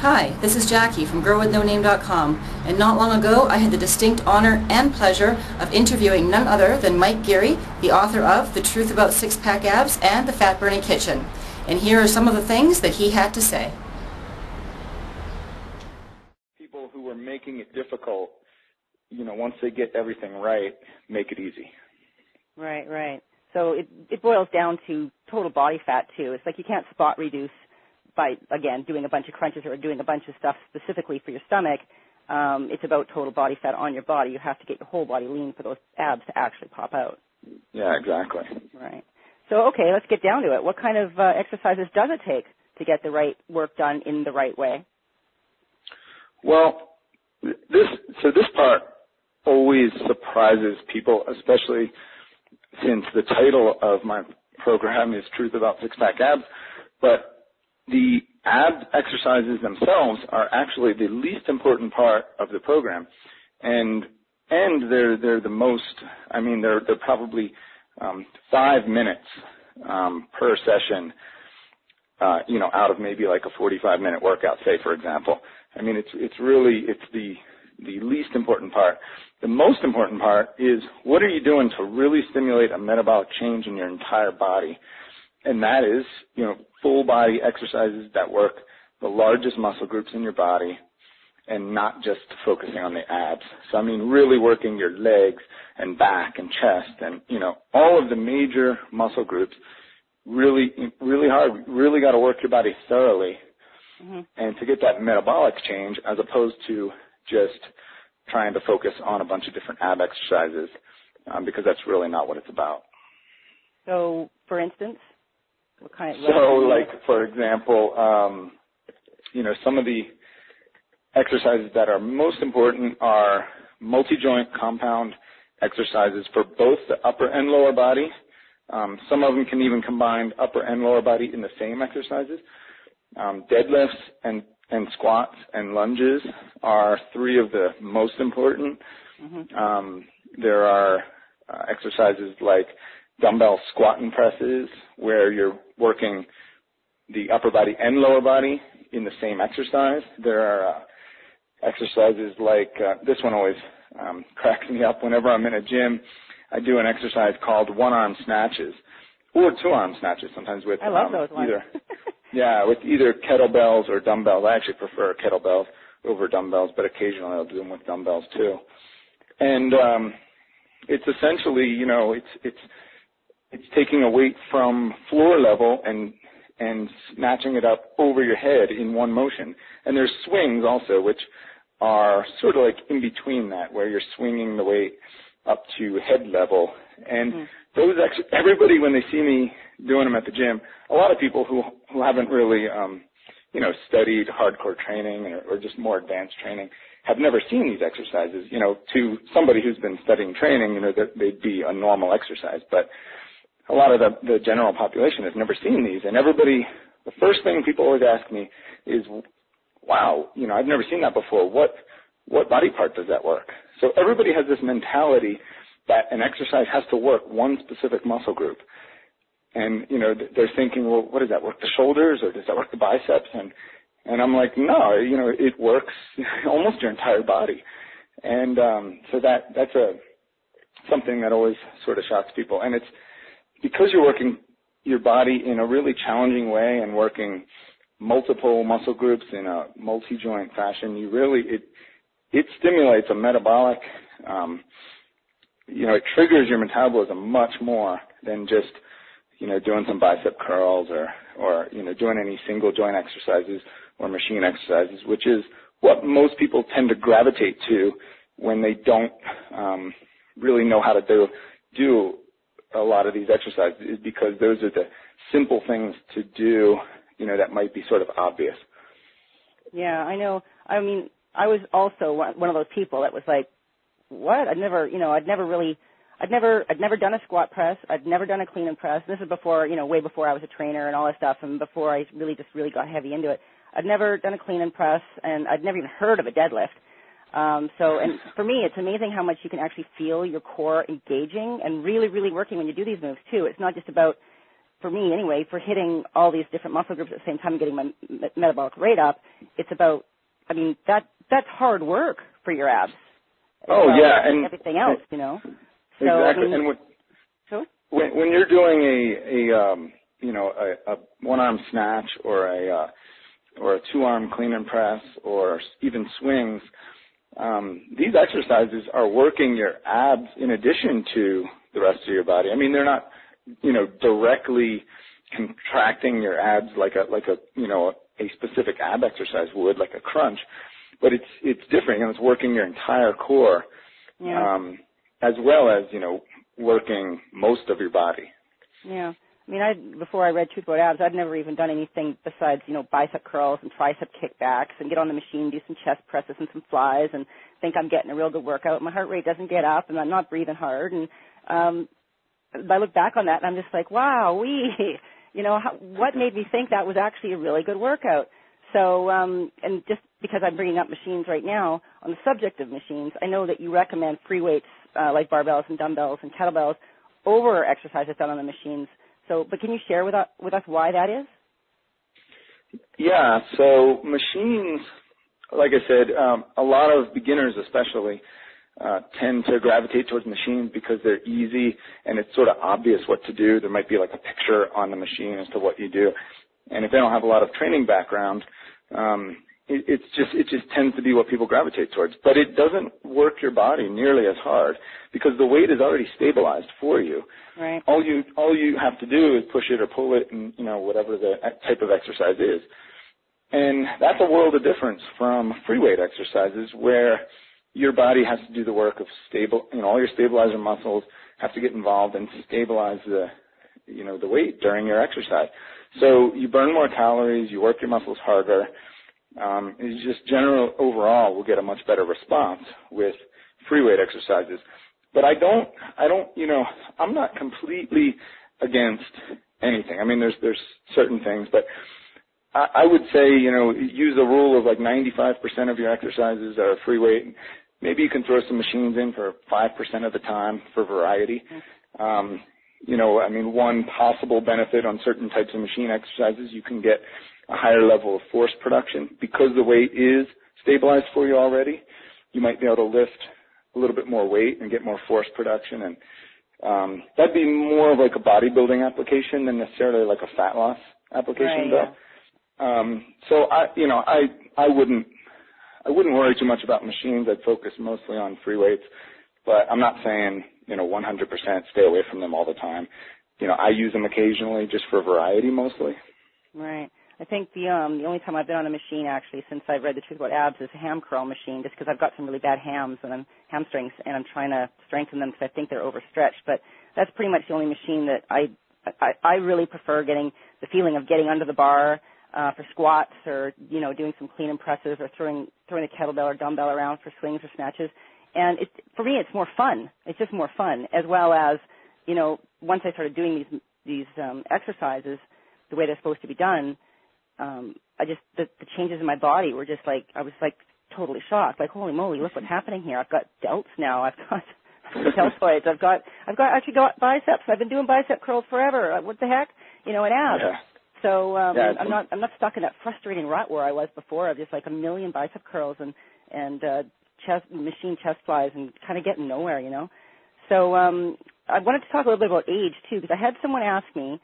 Hi, this is Jackie from GirlWithNoName.com, and not long ago I had the distinct honor and pleasure of interviewing none other than Mike Geary, the author of The Truth About Six-Pack Abs and The Fat Burning Kitchen. And here are some of the things that he had to say. People who are making it difficult, once they get everything right, make it easy. Right. So it boils down to total body fat, too. It's like you can't spot reduce by, again, doing a bunch of crunches or doing a bunch of stuff specifically for your stomach. It's about total body fat on your body. You have to get your whole body lean for those abs to actually pop out. Yeah, exactly. Right. So, okay, let's get down to it. What kind of exercises does it take to get the right work done in the right way? Well, this part always surprises people, especially since the title of my program is Truth About Six-Pack Abs. But the ab exercises themselves are actually the least important part of the program, and they're the most. They're probably 5 minutes per session. Out of maybe like a 45-minute workout, say, for example. It's the least important part. The most important part is what are you doing to really stimulate a metabolic change in your entire body. And that is, full body exercises that work the largest muscle groups in your body and not just focusing on the abs. So, really working your legs and back and chest and, all of the major muscle groups really, really hard. Really got to work your body thoroughly and to get that metabolic change as opposed to just trying to focus on a bunch of different ab exercises because that's really not what it's about. So, for instance? What kind of for example, some of the exercises that are most important are multi-joint compound exercises for both the upper and lower body. Some of them can even combine upper and lower body in the same exercises. Deadlifts and squats and lunges are three of the most important. There are exercises like dumbbell squat and presses where you're working the upper body and lower body in the same exercise. There are exercises like this one always cracks me up. Whenever I'm in a gym, I do an exercise called one-arm snatches or two-arm snatches sometimes with I love those ones. with either kettlebells or dumbbells. I actually prefer kettlebells over dumbbells, but occasionally I'll do them with dumbbells too. And it's essentially, it's taking a weight from floor level and snatching it up over your head in one motion. And there's swings also, which are sort of like in between that, where you're swinging the weight up to head level. And those everybody, when they see me doing them at the gym, a lot of people who haven't really, studied hardcore training or just more advanced training have never seen these exercises. To somebody who's been studying training, that they'd be a normal exercise. But a lot of the general population has never seen these. And everybody, the first thing people always ask me is, wow, I've never seen that before. What body part does that work? So everybody has this mentality that an exercise has to work one specific muscle group. And, they're thinking, well, what does that work, the shoulders, or does that work the biceps? And I'm like, no, it works almost your entire body. And so that's something that always sort of shocks people. And it's because you're working your body in a really challenging way and working multiple muscle groups in a multi-joint fashion, it stimulates a metabolic, it triggers your metabolism much more than just, doing some bicep curls or doing any single joint exercises or machine exercises, which is what most people tend to gravitate to when they don't really know how to do a lot of these exercises, is because those are the simple things to do, that might be sort of obvious. Yeah, I know. I was also one of those people that was like, what? I'd never done a squat press. I'd never done a clean and press. This is before, way before I was a trainer and all that stuff, and before I really got heavy into it. I'd never done a clean and press, and I'd never even heard of a deadlift. And for me, it's amazing how much you can actually feel your core engaging and really, really working when you do these moves too. It's not just about for me anyway, for hitting all these different muscle groups at the same time and getting my metabolic rate up, it's about, I mean, that's hard work for your abs. Oh, yeah. And everything else, you know. So, exactly. I mean, and so? when you're doing a one-arm snatch or a two-arm clean and press or even swings, these exercises are working your abs in addition to the rest of your body. I mean, they're not, directly contracting your abs like a specific ab exercise would, like a crunch, but it's different, and it's working your entire core, as well as, working most of your body. Yeah. I mean, before I read Truth About Abs, I'd never even done anything besides, bicep curls and tricep kickbacks and get on the machine, do some chest presses and some flies and think I'm getting a real good workout. My heart rate doesn't get up and I'm not breathing hard. And I look back on that and I'm just like, wow, what made me think that was actually a really good workout? So, and just because I'm bringing up machines right now, on the subject of machines, I know that you recommend free weights like barbells and dumbbells and kettlebells over exercises done on the machines. So, but can you share with us why that is? Yeah, so machines, like I said, a lot of beginners especially tend to gravitate towards machines because they're easy and it's sort of obvious what to do. There might be like a picture on the machine as to what you do. And if they don't have a lot of training background, it just tends to be what people gravitate towards. But it doesn't work your body nearly as hard because the weight is already stabilized for you. Right. All you have to do is push it or pull it, and whatever the type of exercise is. And that's a world of difference from free weight exercises where your body has to do the work of all your stabilizer muscles have to get involved and stabilize the weight during your exercise. So you burn more calories, you work your muscles harder. It's just general overall will get a much better response with free weight exercises. But I'm not completely against anything. I mean, there's certain things, but I would say, use a rule of like 95% of your exercises are free weight. Maybe you can throw some machines in for 5% of the time for variety. One possible benefit on certain types of machine exercises, you can get a higher level of force production. Because the weight is stabilized for you already, you might be able to lift a little bit more weight and get more force production. And that'd be more of like a bodybuilding application than necessarily like a fat loss application, right, though. So I wouldn't worry too much about machines. I'd focus mostly on free weights. But I'm not saying, 100% stay away from them all the time. I use them occasionally just for variety mostly. Right. I think the only time I've been on a machine actually since I've read The Truth About Abs is a ham curl machine, just because I've got some really bad hamstrings, and I'm trying to strengthen them because I think they're overstretched. But that's pretty much the only machine that I really prefer, getting the feeling of getting under the bar for squats or doing some clean and presses or throwing a kettlebell or dumbbell around for swings or snatches. And for me, it's more fun. It's just more fun, as well as once I started doing these exercises the way they're supposed to be done. The changes in my body were just like, I was like totally shocked. Like, holy moly, look what's happening here. I've got delts now. I've got deltoids. I've actually got biceps. I've been doing bicep curls forever. What the heck? And abs. Yeah. So I'm not stuck in that frustrating rut where I was before of just like a million bicep curls and machine chest flies and kind of getting nowhere, So I wanted to talk a little bit about age too, because I had someone ask me,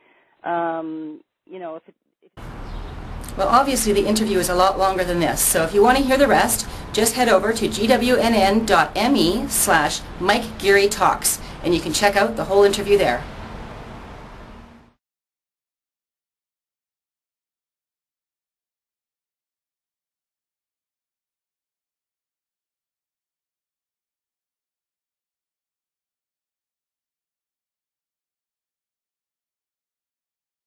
Well, obviously the interview is a lot longer than this, so if you want to hear the rest, just head over to gwnn.me/Mike Geary Talks, and you can check out the whole interview there.